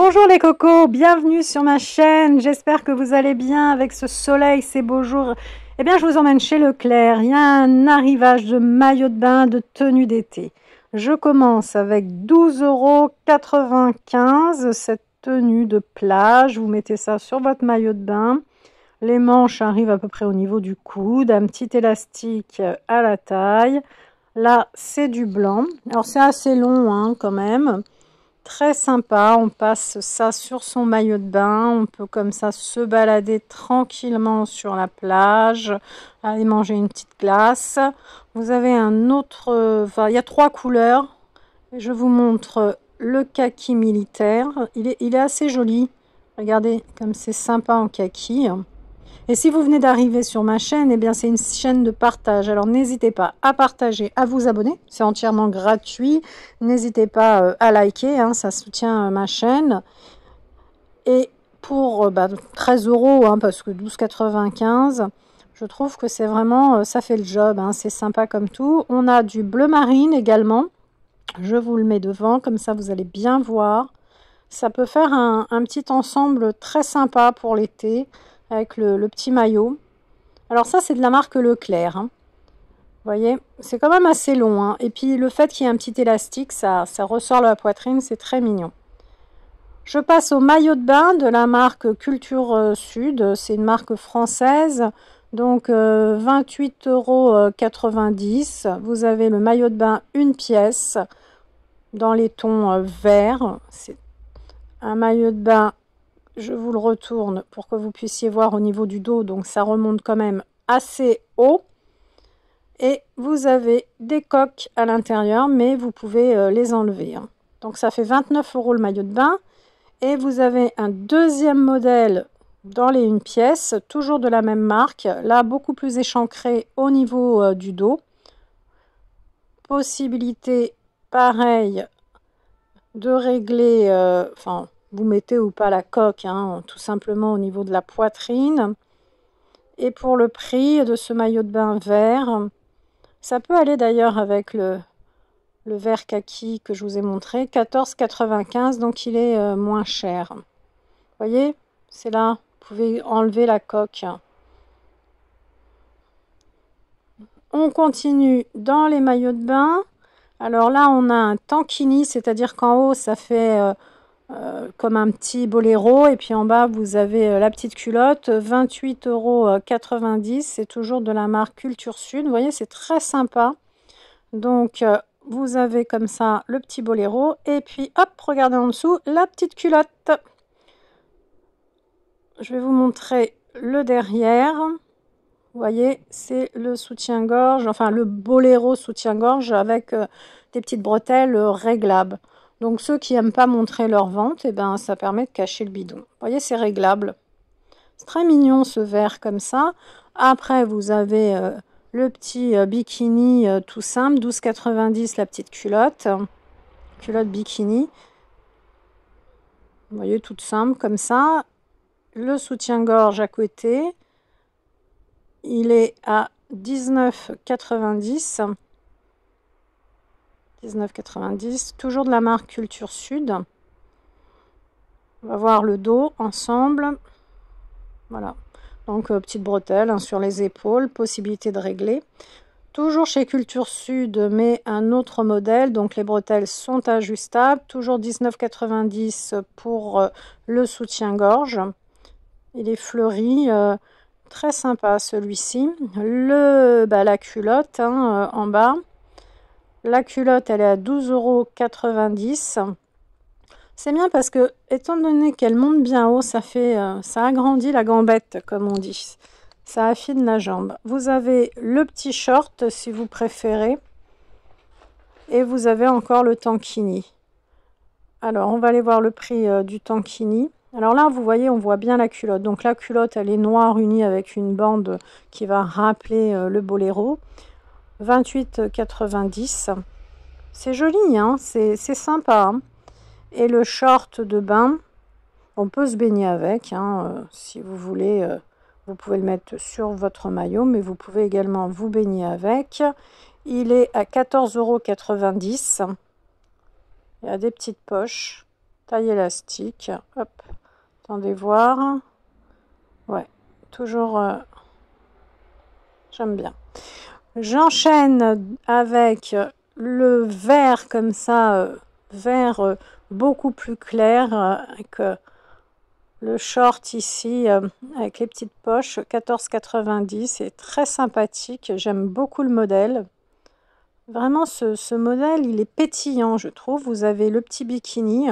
Bonjour les cocos, bienvenue sur ma chaîne, j'espère que vous allez bien avec ce soleil, ces beaux jours. Eh bien je vous emmène chez Leclerc, il y a un arrivage de maillots de bain, de tenues d'été. Je commence avec 12,95 € cette tenue de plage, vous mettez ça sur votre maillot de bain. Les manches arrivent à peu près au niveau du coude, un petit élastique à la taille. Là c'est du blanc, alors c'est assez long hein, quand même. Très sympa, on passe ça sur son maillot de bain, on peut comme ça se balader tranquillement sur la plage, aller manger une petite glace. Vous avez un autre, il y a 3 couleurs. Je vous montre le kaki militaire, il est assez joli. Regardez comme c'est sympa en kaki. Et si vous venez d'arriver sur ma chaîne, eh bien c'est une chaîne de partage. Alors n'hésitez pas à partager, à vous abonner, c'est entièrement gratuit. N'hésitez pas à liker, hein, ça soutient ma chaîne. Et pour 13 €, hein, parce que 12,95 €, je trouve que c'est vraiment, ça fait le job, hein, c'est sympa comme tout. On a du bleu marine également. Je vous le mets devant, comme ça vous allez bien voir. Ça peut faire un petit ensemble très sympa pour l'été, avec le petit maillot. Alors ça, c'est de la marque Leclerc. Hein. Vous voyez, c'est quand même assez long. Hein. Et puis le fait qu'il y ait un petit élastique, ça ressort la poitrine, c'est très mignon. Je passe au maillot de bain de la marque Culture Sud. C'est une marque française. Donc 28,90 €. Vous avez le maillot de bain une pièce dans les tons verts. C'est un maillot de bain. Je vous le retourne pour que vous puissiez voir au niveau du dos. Donc ça remonte quand même assez haut. Et vous avez des coques à l'intérieur, mais vous pouvez les enlever. Hein. Donc ça fait 29 € le maillot de bain. Et vous avez un deuxième modèle dans les une pièce, toujours de la même marque. Là, beaucoup plus échancré au niveau du dos. Possibilité, pareil, de régler... vous mettez ou pas la coque, hein, tout simplement au niveau de la poitrine. Et pour le prix de ce maillot de bain vert, ça peut aller d'ailleurs avec le vert kaki que je vous ai montré, 14,95 €, donc il est moins cher. Vous voyez, c'est là, vous pouvez enlever la coque. On continue dans les maillots de bain. Alors là, on a un tankini, c'est-à-dire qu'en haut, ça fait... comme un petit boléro, et puis en bas vous avez la petite culotte, 28,90 €, c'est toujours de la marque Culture Sud. Vous voyez, c'est très sympa. Donc vous avez comme ça le petit boléro, et puis hop, regardez en dessous la petite culotte. Je vais vous montrer le derrière. Vous voyez, c'est le soutien-gorge, enfin le boléro soutien-gorge avec des petites bretelles réglables. Donc ceux qui n'aiment pas montrer leur ventre, eh ben, ça permet de cacher le bidon. Vous voyez, c'est réglable. C'est très mignon ce vert comme ça. Après, vous avez le petit bikini tout simple, 12,90 € la petite culotte. Culotte bikini. Vous voyez, toute simple comme ça. Le soutien-gorge à côté. Il est à 19,90 €. 19,90 €, toujours de la marque Culture Sud. On va voir le dos ensemble. Voilà. Donc petite bretelle hein, sur les épaules, possibilité de régler. Toujours chez Culture Sud, mais un autre modèle. Donc les bretelles sont ajustables. Toujours 19,90 € pour le soutien-gorge. Il est fleuri. Très sympa celui-ci. La culotte hein, en bas. La culotte, elle est à 12,90 €. C'est bien parce que, étant donné qu'elle monte bien haut, ça agrandit la gambette, comme on dit. Ça affine la jambe. Vous avez le petit short, si vous préférez. Et vous avez encore le tankini. Alors, on va aller voir le prix du tankini. Alors là, vous voyez, on voit bien la culotte. Donc la culotte, elle est noire unie avec une bande qui va rappeler le boléro. 28,90 €. C'est joli, hein, c'est sympa. Hein. Et le short de bain, on peut se baigner avec. Hein, si vous voulez, vous pouvez le mettre sur votre maillot, mais vous pouvez également vous baigner avec. Il est à 14,90 €. Il y a des petites poches. taille élastique. Hop, attendez voir. Ouais, toujours, j'aime bien. J'enchaîne avec le vert comme ça, vert beaucoup plus clair, avec le short ici, avec les petites poches, 14,90. C'est très sympathique, j'aime beaucoup le modèle. Vraiment, ce modèle, il est pétillant, je trouve. Vous avez le petit bikini,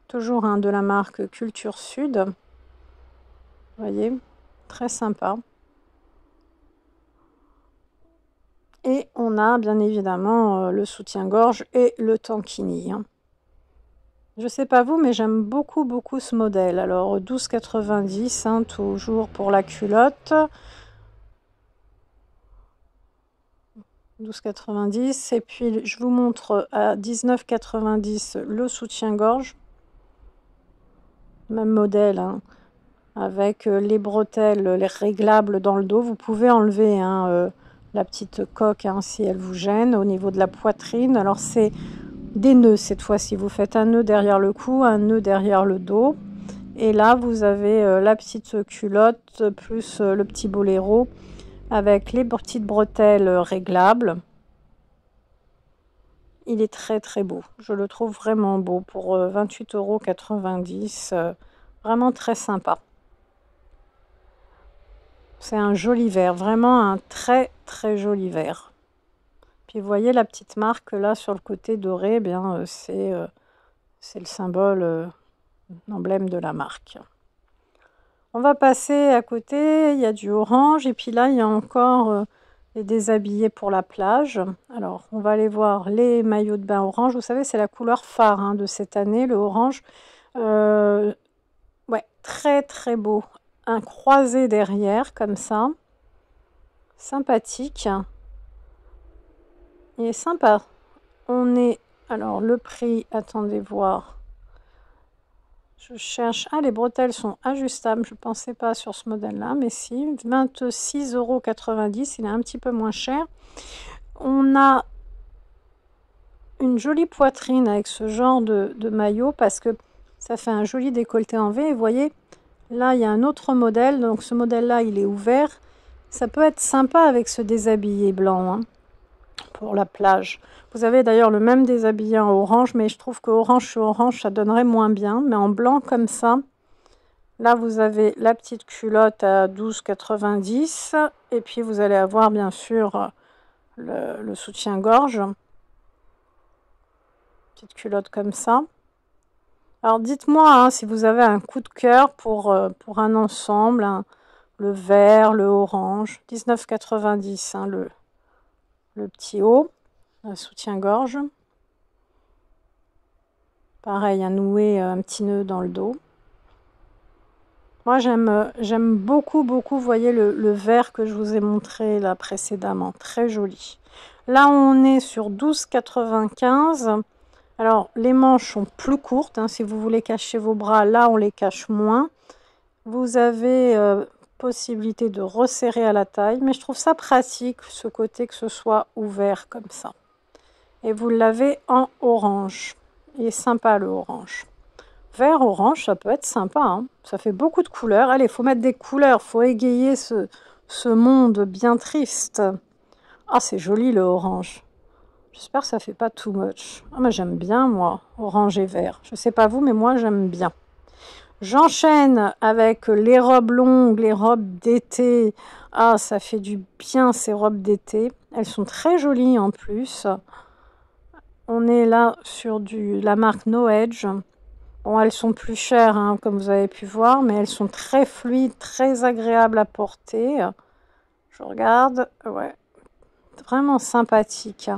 toujours de la marque Culture Sud. Vous voyez, très sympa. Et on a bien évidemment le soutien-gorge et le tankini. Je ne sais pas vous, mais j'aime beaucoup, beaucoup ce modèle. Alors, 12,90, toujours pour la culotte. 12,90. Et puis, je vous montre à 19,90 le soutien-gorge. Même modèle, avec les bretelles, les réglables dans le dos. Vous pouvez enlever la petite coque si elle vous gêne au niveau de la poitrine. Alors, c'est des nœuds cette fois-ci. Vous faites un nœud derrière le cou, un nœud derrière le dos. Et là, vous avez la petite culotte plus le petit boléro avec les petites bretelles réglables. Il est très très beau. Je le trouve vraiment beau pour 28,90 €. Vraiment très sympa. C'est un joli vert, vraiment un très très joli vert. Puis vous voyez la petite marque là sur le côté doré, c'est le symbole, l'emblème de la marque. On va passer à côté, il y a du orange et puis là il y a encore les déshabillés pour la plage. Alors on va aller voir les maillots de bain orange. Vous savez, c'est la couleur phare de cette année, le orange. Ouais, très très beau. Un croisé derrière comme ça. Sympathique. Il est sympa. On est... Alors le prix, attendez voir. Je cherche... Ah, les bretelles sont ajustables. Je ne pensais pas sur ce modèle-là, mais si. 26,90 €. Il est un petit peu moins cher. On a une jolie poitrine avec ce genre de maillot parce que ça fait un joli décolleté en V. Et vous voyez, là, il y a un autre modèle. Donc, ce modèle-là, il est ouvert. Ça peut être sympa avec ce déshabillé blanc pour la plage. Vous avez d'ailleurs le même déshabillé en orange, mais je trouve que orange sur orange, ça donnerait moins bien. Mais en blanc comme ça, là, vous avez la petite culotte à 12,90 €. Et puis, vous allez avoir, bien sûr, le soutien-gorge. Petite culotte comme ça. Alors, dites-moi si vous avez un coup de cœur pour un ensemble. Le vert, le orange. 19,90 € le petit haut. Un soutien-gorge. Pareil, un noué, un petit nœud dans le dos. Moi, j'aime beaucoup, beaucoup, vous voyez, le vert que je vous ai montré là précédemment. Très joli. Là, on est sur 12,95 €. Alors, les manches sont plus courtes. Si vous voulez cacher vos bras, là, on les cache moins. Vous avez possibilité de resserrer à la taille. Mais je trouve ça pratique, ce côté que ce soit ouvert comme ça. Et vous l'avez en orange. Il est sympa, le orange. Vert, orange, ça peut être sympa. Ça fait beaucoup de couleurs. Allez, il faut mettre des couleurs. Il faut égayer ce monde bien triste. Ah, c'est joli, le orange. J'espère que ça fait pas too much. Ah, mais j'aime bien, moi, orange et vert. Je sais pas vous, mais moi, j'aime bien. J'enchaîne avec les robes longues, les robes d'été. Ah, ça fait du bien, ces robes d'été. Elles sont très jolies, en plus. On est là sur la marque No Edge. Bon, elles sont plus chères, comme vous avez pu voir, mais elles sont très fluides, très agréables à porter. Je regarde, ouais, vraiment sympathique.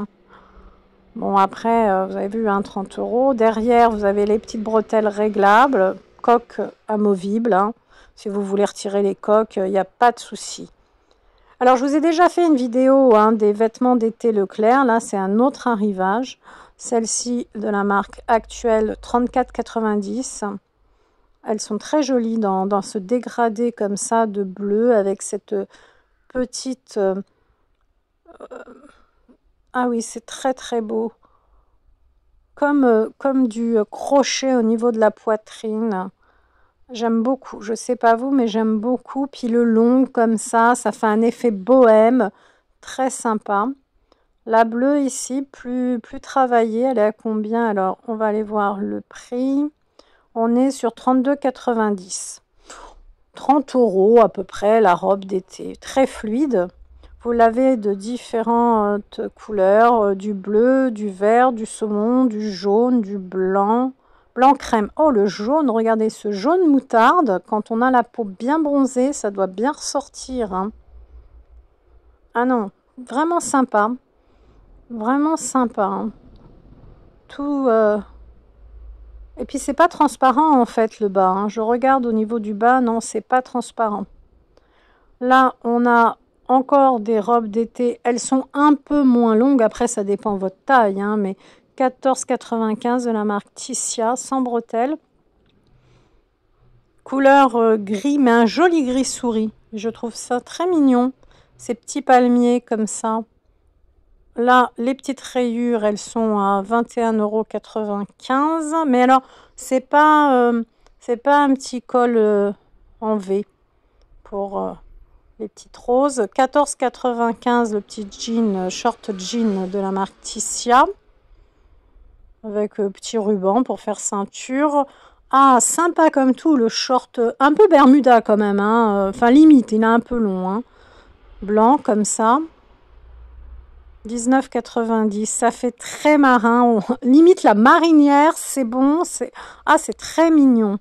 Bon, après, vous avez vu, 30 €. Derrière, vous avez les petites bretelles réglables, coques amovibles. Si vous voulez retirer les coques, il n'y a pas de souci. Alors, je vous ai déjà fait une vidéo des vêtements d'été Leclerc. Là, c'est un autre arrivage. Celle-ci de la marque actuelle, 34,90 €. Elles sont très jolies dans ce dégradé comme ça de bleu avec cette petite... ah oui, c'est très très beau. comme du crochet au niveau de la poitrine. J'aime beaucoup. Je sais pas vous, mais j'aime beaucoup. Puis le long comme ça fait un effet bohème. Très sympa. La bleue ici, plus travaillée. Elle est à combien? Alors, on va aller voir le prix. On est sur 32,90. 30 € à peu près, la robe d'été. Très fluide. Vous l'avez de différentes couleurs. Du bleu, du vert, du saumon, du jaune, du blanc. Blanc crème. Oh, le jaune, regardez ce jaune moutarde. Quand on a la peau bien bronzée, ça doit bien ressortir. Hein. Ah non, vraiment sympa. Vraiment sympa. Hein. Tout... Et puis, c'est pas transparent, en fait, le bas. Hein. Je regarde au niveau du bas. Non, c'est pas transparent. Là, on a encore des robes d'été. Elles sont un peu moins longues. Après, ça dépend de votre taille. Hein, mais 14,95 de la marque Tissia, sans bretelles. Couleur gris, mais un joli gris souris. Je trouve ça très mignon. Ces petits palmiers comme ça. Là, les petites rayures, elles sont à 21,95 €. Mais alors, c'est pas un petit col en V pour les petites roses. 14,95 € le petit jean, short jean de la marque Tissia. Avec petit ruban pour faire ceinture. Ah, sympa comme tout, le short, un peu Bermuda quand même, hein. Enfin limite, il est un peu long. Hein. Blanc comme ça. 19,90 €, ça fait très marin. Limite la marinière, c'est bon. Ah, c'est très mignon.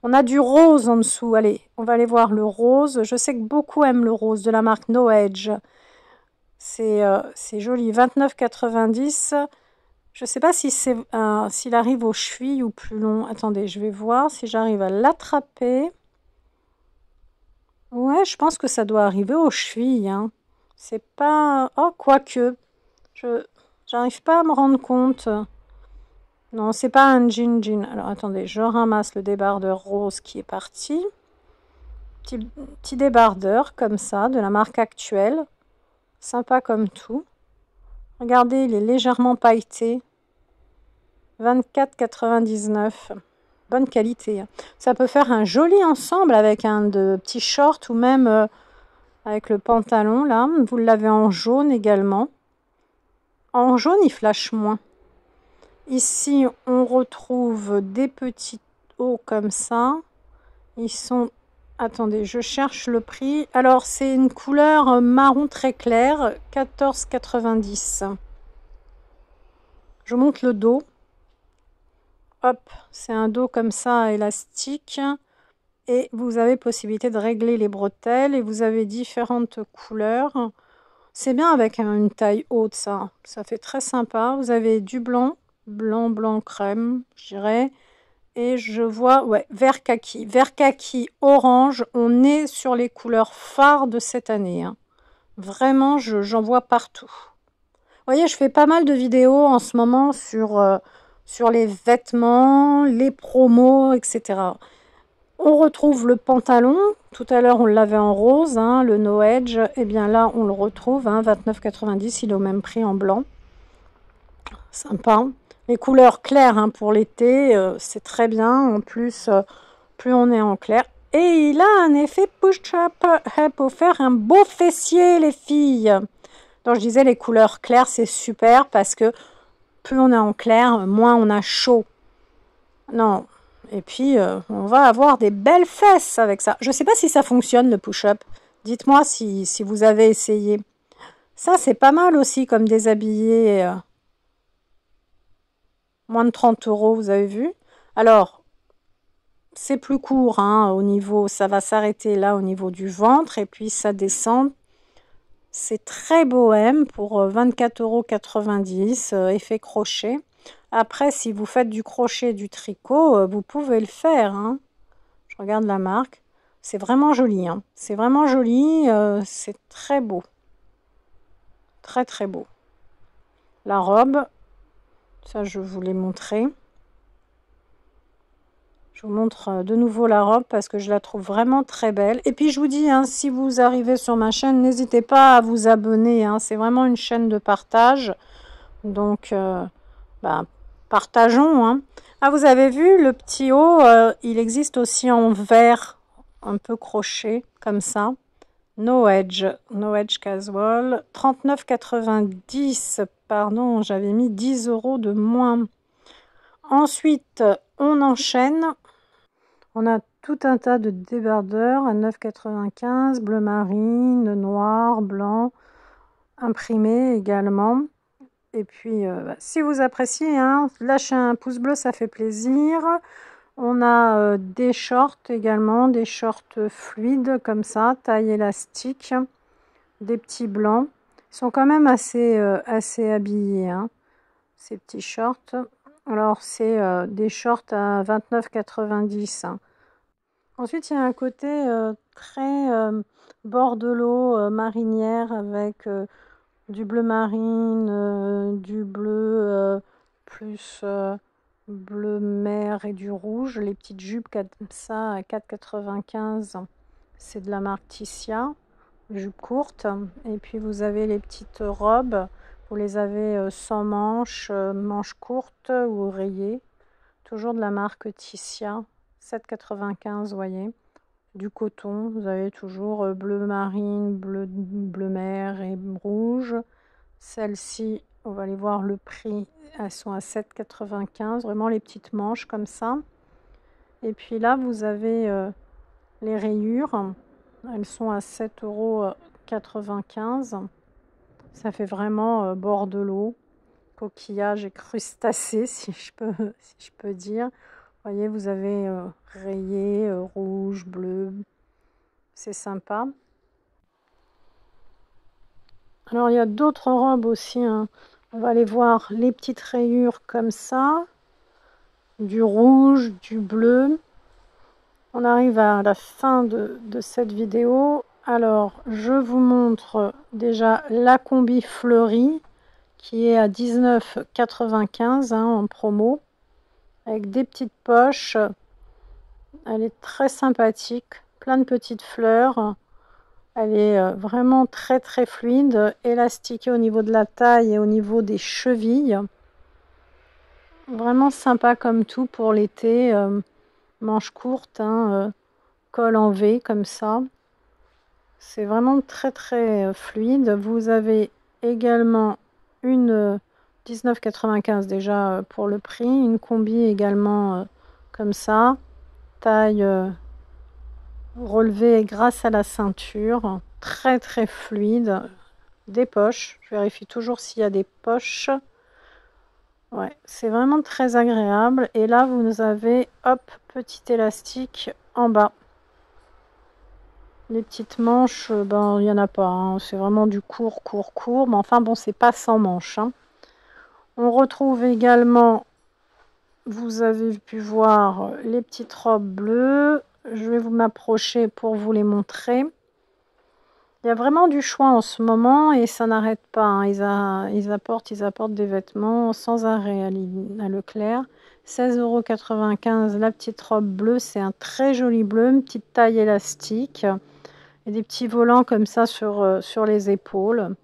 On a du rose en dessous. Allez, on va aller voir le rose. Je sais que beaucoup aiment le rose de la marque No Edge. C'est joli. 29,90 €. Je ne sais pas si s'il arrive aux chevilles ou plus long. Attendez, je vais voir si j'arrive à l'attraper. Ouais, je pense que ça doit arriver aux chevilles. Hein. C'est pas... Oh, quoique. J'arrive pas à me rendre compte. Non, c'est pas un jean. Alors, attendez, je ramasse le débardeur rose qui est parti. Petit débardeur comme ça, de la marque Actuelle. Sympa comme tout. Regardez, il est légèrement pailleté. 24,99 €. Bonne qualité. Ça peut faire un joli ensemble avec un de petits shorts ou même avec le pantalon là. Vous l'avez en jaune également. En jaune, il flash moins. Ici, on retrouve des petits hauts comme ça. Ils sont... Attendez, je cherche le prix. Alors, c'est une couleur marron très clair. 14,90 €. Je monte le dos. Hop, c'est un dos comme ça, élastique. Et vous avez possibilité de régler les bretelles. Et vous avez différentes couleurs. C'est bien avec une taille haute, ça. Ça fait très sympa. Vous avez du blanc. Blanc crème, je dirais. Et je vois, ouais, vert kaki. Vert kaki, orange. On est sur les couleurs phares de cette année. Hein. Vraiment, j'en vois partout. Vous voyez, je fais pas mal de vidéos en ce moment sur les vêtements, les promos, etc. On retrouve le pantalon. Tout à l'heure, on l'avait en rose, hein, le No Edge. Et bien là, on le retrouve, hein, 29,90 €. Il est au même prix en blanc. Sympa. Les couleurs claires hein, pour l'été, c'est très bien. En plus, plus on est en clair. Et il a un effet push-up pour faire un beau fessier, les filles. Donc, je disais, les couleurs claires, c'est super parce que plus on est en clair, moins on a chaud. Non. Et puis, on va avoir des belles fesses avec ça. Je ne sais pas si ça fonctionne, le push-up. Dites-moi si vous avez essayé. Ça, c'est pas mal aussi comme déshabillé. Moins de 30 €, vous avez vu. Alors, c'est plus court hein, au niveau, ça va s'arrêter là au niveau du ventre et puis ça descend. C'est très bohème pour 24,90 €, effet crochet. Après, si vous faites du crochet, du tricot, vous pouvez le faire. Hein. Je regarde la marque. C'est vraiment joli. Hein. C'est vraiment joli. C'est très beau. Très, très beau. La robe. Ça, je vous l'ai montré. Je vous montre de nouveau la robe parce que je la trouve vraiment très belle. Et puis, je vous dis, hein, si vous arrivez sur ma chaîne, n'hésitez pas à vous abonner. Hein. C'est vraiment une chaîne de partage. Donc, partageons, hein. Ah, vous avez vu, le petit haut, il existe aussi en vert, un peu crochet, comme ça. No Edge Casual, 39,90. Pardon, j'avais mis 10 € de moins. Ensuite, on enchaîne. On a tout un tas de débardeurs à 9,95, bleu marine, noir, blanc, imprimé également. Et puis, si vous appréciez, hein, lâchez un pouce bleu, ça fait plaisir. On a des shorts également, des shorts fluides comme ça, taille élastique, des petits blancs. Ils sont quand même assez habillés, hein, ces petits shorts. Alors, c'est des shorts à 29,90. Hein. Ensuite, il y a un côté très bord de l'eau marinière avec du bleu marine, du bleu plus bleu mer et du rouge. Les petites jupes comme ça à 4,95. C'est de la marque Tissia, jupe courte. Et puis vous avez les petites robes. Vous les avez sans manches, manches courtes ou rayées. Toujours de la marque Tissia, 7,95, vous voyez. Du coton, vous avez toujours bleu marine, bleu mer et rouge. Celles-ci, on va aller voir le prix, elles sont à 7,95, vraiment les petites manches comme ça. Et puis là, vous avez les rayures, elles sont à 7,95 €. Ça fait vraiment bord de l'eau, coquillage et crustacés, si je peux dire. Vous voyez, vous avez rayé, rouge, bleu, c'est sympa. Alors, il y a d'autres robes aussi, hein. On va aller voir les petites rayures comme ça, du rouge, du bleu. On arrive à la fin de cette vidéo. Alors, je vous montre déjà la combi fleurie qui est à 19,95 hein, en promo, avec des petites poches. Elle est très sympathique, plein de petites fleurs. Elle est vraiment très très fluide, élastiquée au niveau de la taille et au niveau des chevilles. Vraiment sympa comme tout pour l'été. Manches courtes, hein, col en V comme ça. C'est vraiment très très fluide. Vous avez également une 19,95 déjà pour le prix. Une combi également comme ça. Taille relevée grâce à la ceinture. Très très fluide. Des poches. Je vérifie toujours s'il y a des poches. Ouais, c'est vraiment très agréable. Et là, vous avez, hop, petit élastique en bas. Les petites manches, ben, il n'y en a pas. Hein. C'est vraiment du court. Mais enfin, bon, c'est pas sans manches. Hein. On retrouve également, vous avez pu voir, les petites robes bleues. Je vais vous m'approcher pour vous les montrer. Il y a vraiment du choix en ce moment et ça n'arrête pas. Hein. Ils apportent des vêtements sans arrêt à Leclerc. 16,95 € la petite robe bleue. C'est un très joli bleu, une petite taille élastique. Et des petits volants comme ça sur les épaules.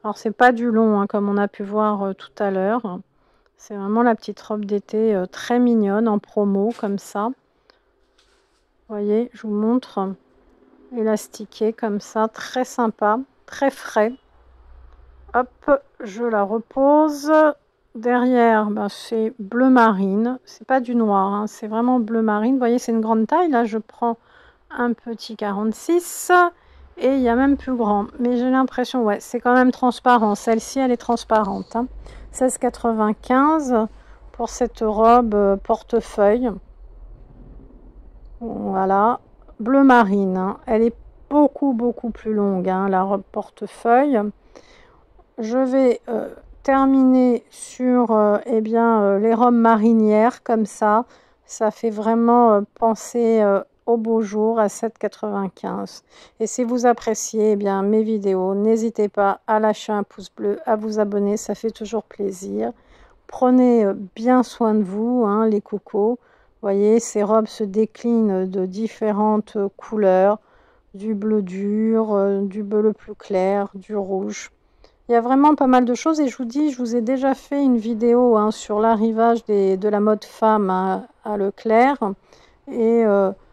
Alors, c'est pas du long, hein, comme on a pu voir tout à l'heure. C'est vraiment la petite robe d'été très mignonne en promo, comme ça. Vous voyez, je vous montre. Élastiqué comme ça, très sympa, très frais. Hop, je la repose. Derrière, ben, c'est bleu marine. C'est pas du noir, hein, c'est vraiment bleu marine. Vous voyez, c'est une grande taille. Là, je prends un petit 46 et il y a même plus grand. Mais j'ai l'impression, ouais, c'est quand même transparent. Celle-ci, elle est transparente. Hein. 16,95 pour cette robe portefeuille. Voilà. Bleu marine, hein. Elle est beaucoup plus longue, hein, la robe portefeuille. Je vais terminer sur eh bien, les robes marinières comme ça. Ça fait vraiment penser au beau jour à 7,95. Et si vous appréciez eh bien, mes vidéos, n'hésitez pas à lâcher un pouce bleu, à vous abonner, ça fait toujours plaisir. Prenez bien soin de vous, hein, les cocos. Vous voyez, ces robes se déclinent de différentes couleurs, du bleu dur, du bleu plus clair, du rouge. Il y a vraiment pas mal de choses et je vous dis, je vous ai déjà fait une vidéo hein, sur l'arrivage de la mode femme à Leclerc et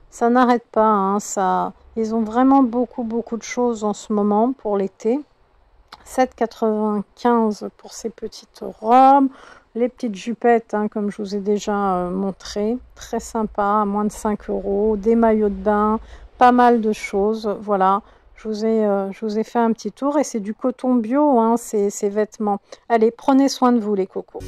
ça n'arrête pas. Hein, ils ont vraiment beaucoup de choses en ce moment pour l'été. 7,95 pour ces petites robes. Les petites jupettes, hein, comme je vous ai déjà montré. Très sympa, à moins de 5 €. Des maillots de bain, pas mal de choses. Voilà, je vous ai fait un petit tour. Et c'est du coton bio, hein, ces vêtements. Allez, prenez soin de vous les cocos.